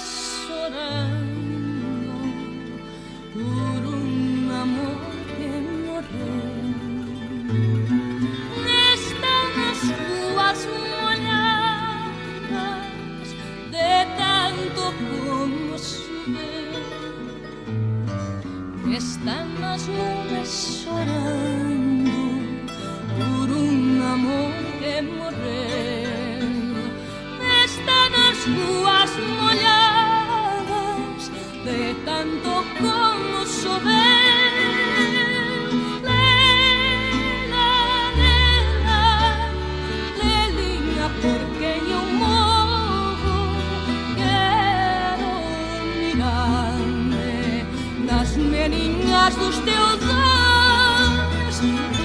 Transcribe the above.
chorando por un amor que morreu. Están as rúas molhadas de tanto como choveu. Están as nubes chorando por un amor que morreu. Están as rúas molhadas de tanto como choveu. Lela, lela, lelinha, porque eu morro. Quero mirar-me nas meninas dos teus olhos.